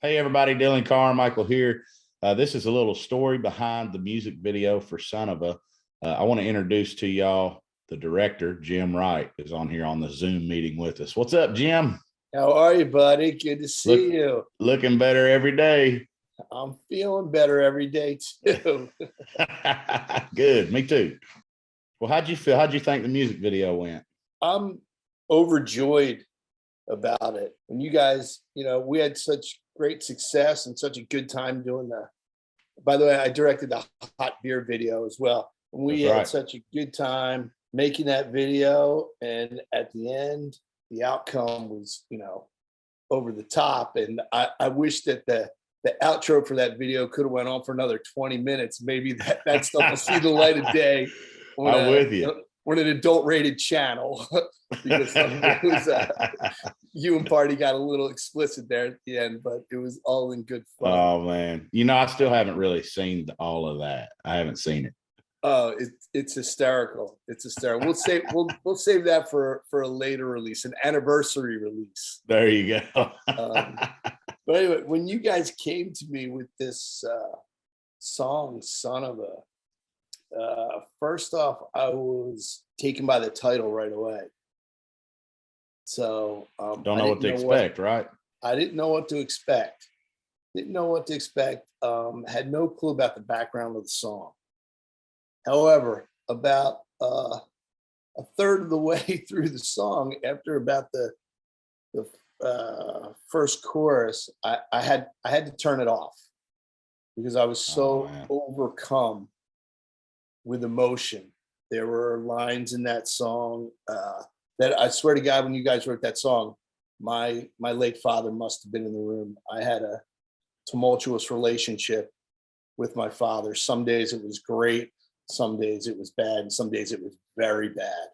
Hey everybody, Dillon Carmichael here. This is a little story behind the music video for Son of a. I want to introduce to y'all the director, Jim Wright, is on here on the Zoom meeting with us. What's up, Jim? How are you, buddy? Good to see you. Looking better every day. I'm feeling better every day too. Good, me too. Well, how'd you feel? How'd you think the music video went? I'm overjoyed about it. And you guys, we had such great success and such a good time doing by the way, I directed the hot beer video as well. And we had such a good time making that video. And at the end, the outcome was, over the top. And I wish that the outro for that video could have went on for another 20 minutes. Maybe that stuff will see the light of day. I'm with you. We're an adult rated channel because it was, you and Party got a little explicit there at the end, but it was all in good fun. Oh man, I still haven't really seen all of that. I haven't seen it. Oh, it's hysterical. It's hysterical. We'll save that for a later release, an anniversary release. There you go. But anyway, when you guys came to me with this song, Son of a, first off, I was taken by the title right away. So don't know what to expect, right? I didn't know what to expect. Had no clue about the background of the song. However, about a third of the way through the song, after about the first chorus, I had to turn it off because I was so overcome with emotion. There were lines in that song that I swear to God, when you guys wrote that song, my late father must have been in the room. I had a tumultuous relationship with my father. Some days it was great, some days it was bad, and some days it was very bad.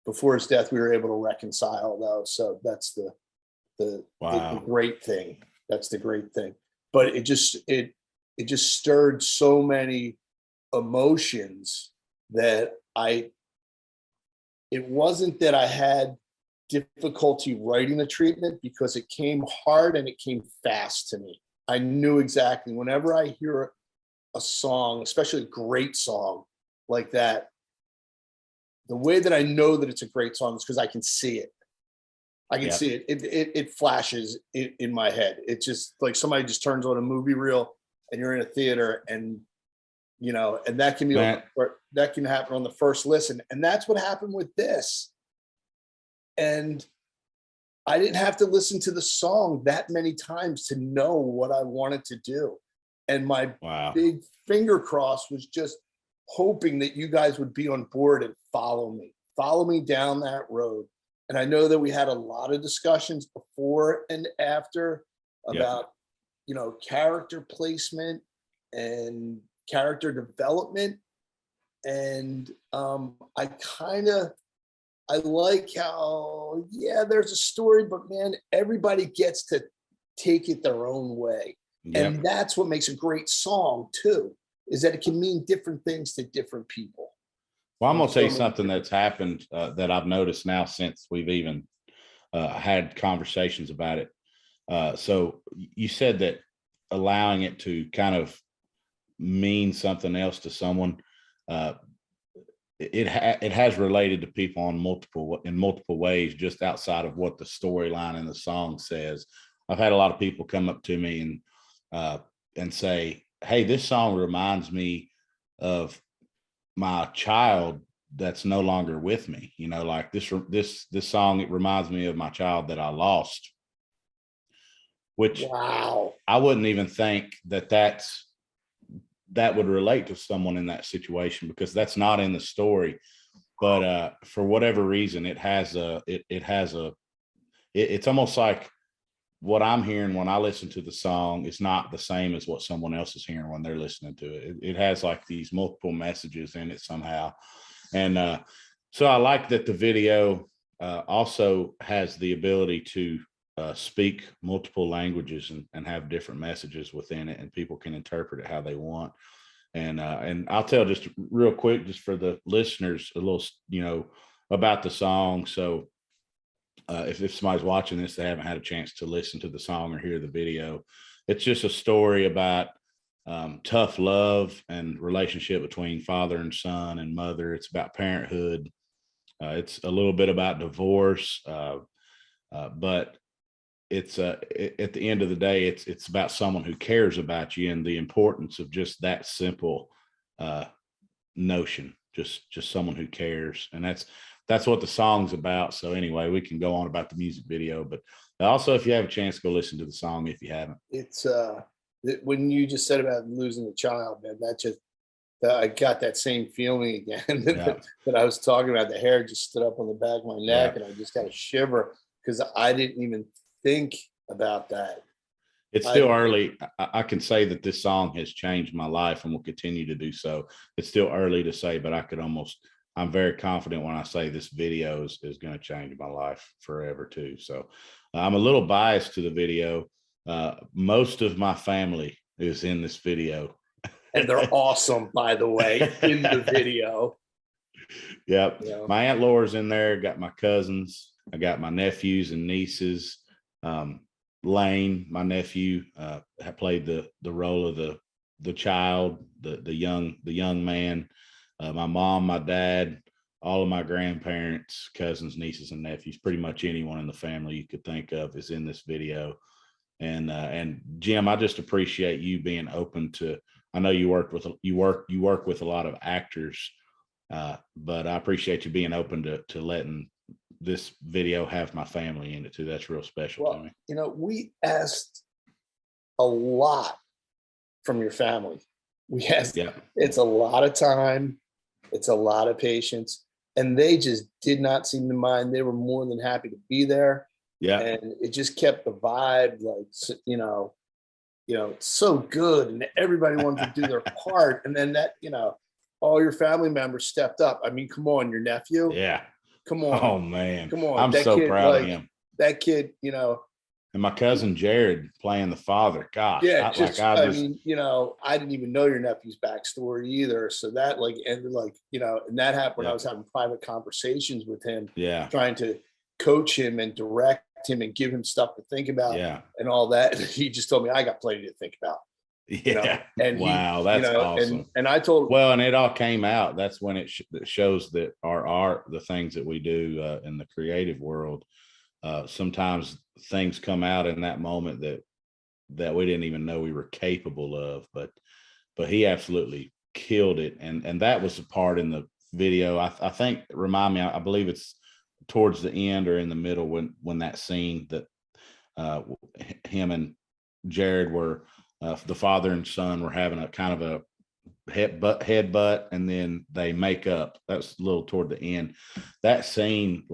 Before his death, we were able to reconcile though. So that's the great thing. That's the great thing. But it just stirred so many emotions that it wasn't that I had difficulty writing the treatment, because it came hard and it came fast to me. I knew exactly whenever I hear a song, especially a great song like that, the way that I know that it's a great song is because I can see it. I can see it. It flashes in my head. It's just like somebody just turns on a movie reel and you're in a theater, and and that can be that can happen on the first listen. And that's what happened with this. And I didn't have to listen to the song that many times to know what I wanted to do. And my big finger cross was just hoping that you guys would be on board and follow me down that road. And I know that we had a lot of discussions before and after about, character placement and character development. And I like how, there's a story, but man, everybody gets to take it their own way. And that's what makes a great song too, is that it can mean different things to different people. Well, I'm going to tell you something that's happened that I've noticed now since we've even had conversations about it. So you said that allowing it to kind of mean something else to someone, it has related to people in multiple ways, just outside of what the storyline in the song says. I've had a lot of people come up to me and say, "Hey, this song reminds me of my child that's no longer with me. Like this song, it reminds me of my child that I lost." Which I wouldn't even think that would relate to someone in that situation, because that's not in the story. But for whatever reason, it's almost like what I'm hearing when I listen to the song is not the same as what someone else is hearing when they're listening to it. It has like these multiple messages in it somehow. And so I like that the video also has the ability to speak multiple languages and have different messages within it, and people can interpret it how they want. And I'll tell just real quick, just for the listeners, a little, about the song. So if somebody's watching this, they haven't had a chance to listen to the song or hear the video. it's just a story about tough love and relationship between father and son and mother. It's about parenthood. It's a little bit about divorce, but it's at the end of the day, it's about someone who cares about you and the importance of just that simple notion, just someone who cares. And that's what the song's about. So anyway, we can go on about the music video, but also if you have a chance, go listen to the song if you haven't. It's when you just said about losing a child, man, I got that same feeling again that I was talking about. The hair just stood up on the back of my neck, and I just got a shiver because I didn't even think about that. It's still early. I can say that this song has changed my life and will continue to do so. It's still early to say, but I'm very confident when I say this video is going to change my life forever too. So I'm a little biased to the video. Most of my family is in this video. And they're awesome, by the way, in the video. Yep. Yeah. My Aunt Laura's in there. Got my cousins. I got my nephews and nieces. Lane, my nephew, played the role of the child, the young man. My mom, my dad, all of my grandparents, cousins, nieces, and nephews, pretty much anyone in the family you could think of is in this video. And Jim, I just appreciate you being open to. I know you work with a lot of actors, but I appreciate you being open to letting this video have my family in it too. That's real special to me. You know, we asked a lot from your family. We asked, it's a lot of time, it's a lot of patience, and they just did not seem to mind. They were more than happy to be there. Yeah. And it just kept the vibe, like, it's so good, and everybody wanted to do their part. And then all your family members stepped up. I mean, come on, your nephew. Yeah. Come on. Oh man. Come on. I'm so proud of him. That kid, and my cousin Jared playing the father. Gosh. Yeah. I didn't even know your nephew's backstory either. So that ended and that happened when I was having private conversations with him. Yeah. Trying to coach him and direct him and give him stuff to think about. Yeah. And all that. And he just told me, I got plenty to think about. Yeah. And wow, that's awesome. And I told him, well, and it all came out. That's when it shows that our art, the things that we do in the creative world, sometimes things come out in that moment that we didn't even know we were capable of. But he absolutely killed it, and that was the part in the video. I think, remind me, I believe it's towards the end or in the middle when that scene that him and Jared were. The father and son were having a kind of a headbutt, and then they make up. That's a little toward the end. That scene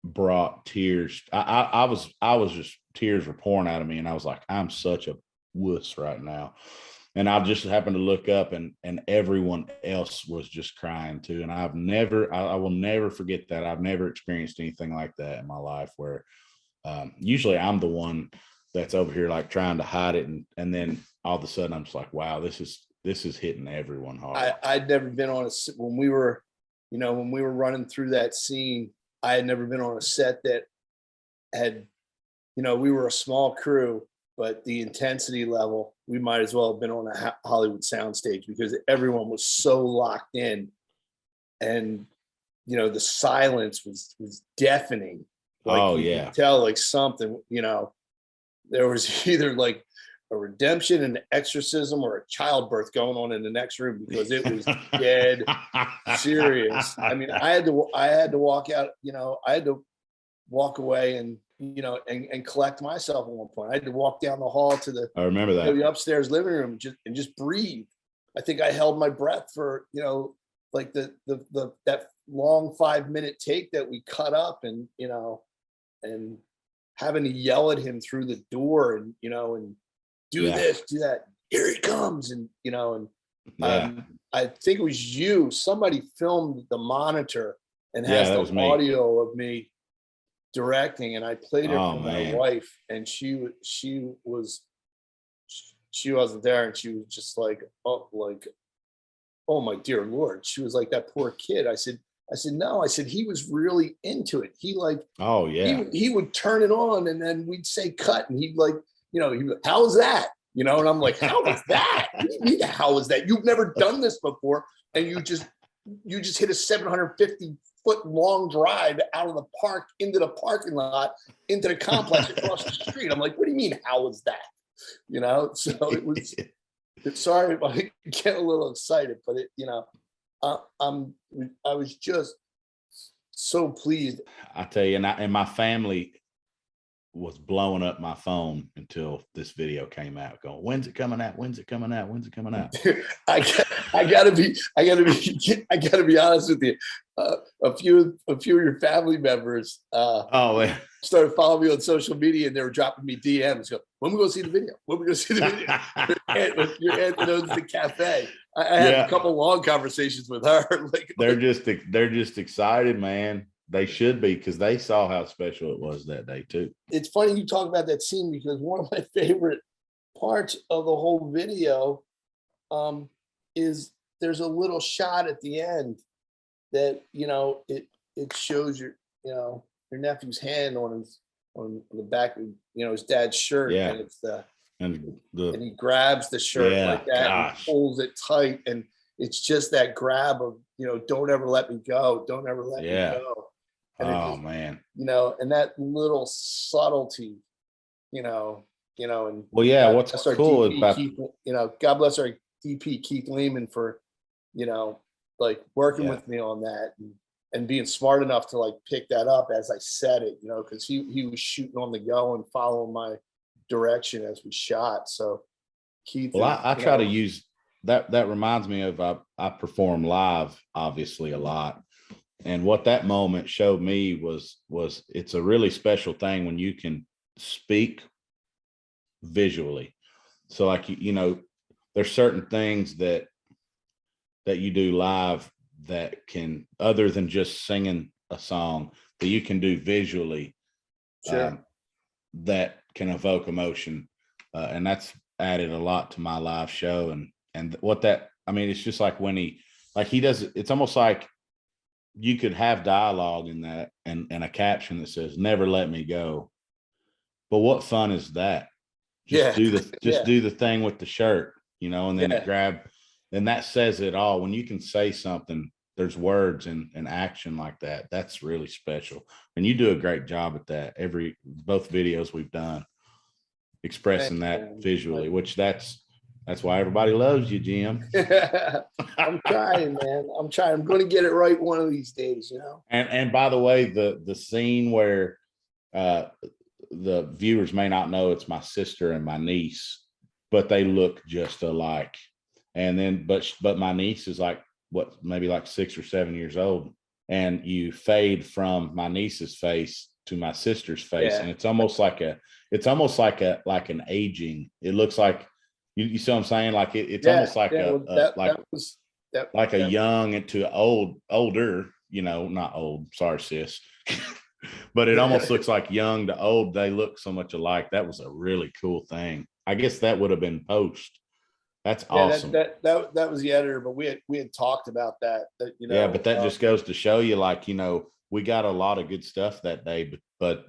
brought tears. I was just, tears were pouring out of me, and I was like, I'm such a wuss right now. And I just happened to look up, and everyone else was just crying too. And I will never forget that. I've never experienced anything like that in my life, where usually I'm the one that's over here trying to hide it, and then all of a sudden I'm just like, wow, this is hitting everyone hard. I'd never been on when we were running through that scene. I had never been on a set that had, we were a small crew, but the intensity level, we might as well have been on a Hollywood soundstage, because everyone was so locked in, and the silence was deafening. You could tell something, there was either a redemption, an exorcism, or a childbirth going on in the next room, because it was dead serious. I mean, I had to walk out, I had to walk away and collect myself at one point. I had to walk down the hall to the, I remember that, the upstairs living room and just breathe. I think I held my breath for, that long 5-minute take that we cut up, and having to yell at him through the door, and and do this, do that, here he comes, and I think it was you, somebody filmed the monitor and has the audio of me directing, and I played it for my wife, and she wasn't there, and she was just oh my dear Lord. She was like, that poor kid. I said, no. I said, he was really into it. He he would turn it on, and then we'd say cut, and he'd how was that? And I'm like, how was that? What do you mean, how was that? You've never done this before. And you just hit a 750-foot long drive out of the park into the parking lot, into the complex across the street. I'm like, what do you mean, how was that? So it was, sorry if I get a little excited, but I was just so pleased. I tell you, and my family was blowing up my phone until this video came out, going, when's it coming out? When's it coming out? When's it coming out? I gotta be honest with you. A few of your family members started following me on social media, and they were dropping me DMs. Go, when we go see the video? When we go see the video? Your aunt that owns the cafe. I had a couple long conversations with her. They're just excited, man. They should be, because they saw how special it was that day too. It's funny you talk about that scene, because one of my favorite parts of the whole video is there's a little shot at the end that it shows your nephew's hand on the back of his dad's shirt, and it's and he grabs the shirt like that and pulls it tight, and it's just that grab of don't ever let me go, don't ever let me go. And man, and that little subtlety, and and what's cool DP, about Keith, God bless our DP Keith Lehman for working with me on that and being smart enough to pick that up as I said it, because he was shooting on the go and following my direction as we shot. So Keith, I try to use that. That reminds me of I perform live obviously a lot. And what that moment showed me was it's a really special thing when you can speak visually. So there's certain things that you do live that can, other than just singing a song, that you can do visually, that can evoke emotion. And that's added a lot to my live show. And what that, it's just like when he does it, it's almost like you could have dialogue in that and a caption that says, never let me go. But what fun is that? Just do the thing with the shirt, and then it and that says it all. When you can say something, there's words and action like that. That's really special. And you do a great job at that. Both videos we've done, expressing that visually, which that's why everybody loves you, Jim. I'm trying, man. I'm trying. I'm going to get it right one of these days, And by the way, the scene where the viewers may not know it's my sister and my niece, but they look just alike. And then, but my niece is maybe 6 or 7 years old, and you fade from my niece's face to my sister's face, and it's almost like an aging. It looks like. You see what I'm saying? It's almost like a young into older, not old. Sorry, sis. But it almost looks like young to old. They look so much alike. That was a really cool thing. I guess that would have been post. That's awesome. That was the editor, but we had talked about that. But that just goes to show you, we got a lot of good stuff that day, but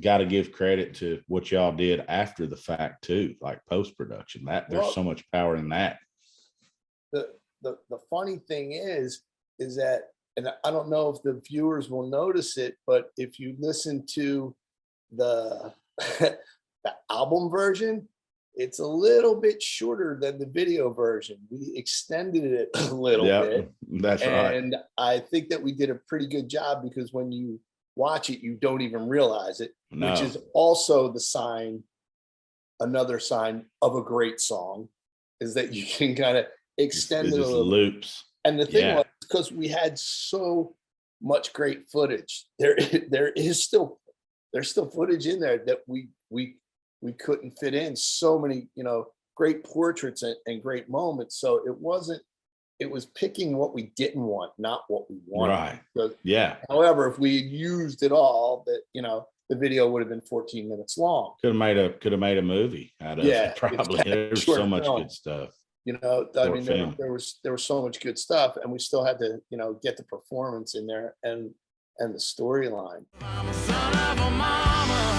got to give credit to what y'all did after the fact too, like post-production. There's so much power in that. The funny thing is that, and I don't know if the viewers will notice it, but if you listen to the album version, it's a little bit shorter than the video version. We extended it a little bit. That's right. And I think that we did a pretty good job, because when you watch it, you don't even realize it, which is also another sign of a great song, is that you can kind of extend it a little loops. And the thing was, because we had so much great footage, there's still footage in there that we couldn't fit in. So many, great portraits and great moments. So it was picking what we didn't want, not what we wanted. Right. However, if we had used it all, that the video would have been 14 minutes long. Could have made a movie out of it. Probably. There's so much good stuff. There was so much good stuff, and we still had to, get the performance in there and the storyline. I'm a son of a mama.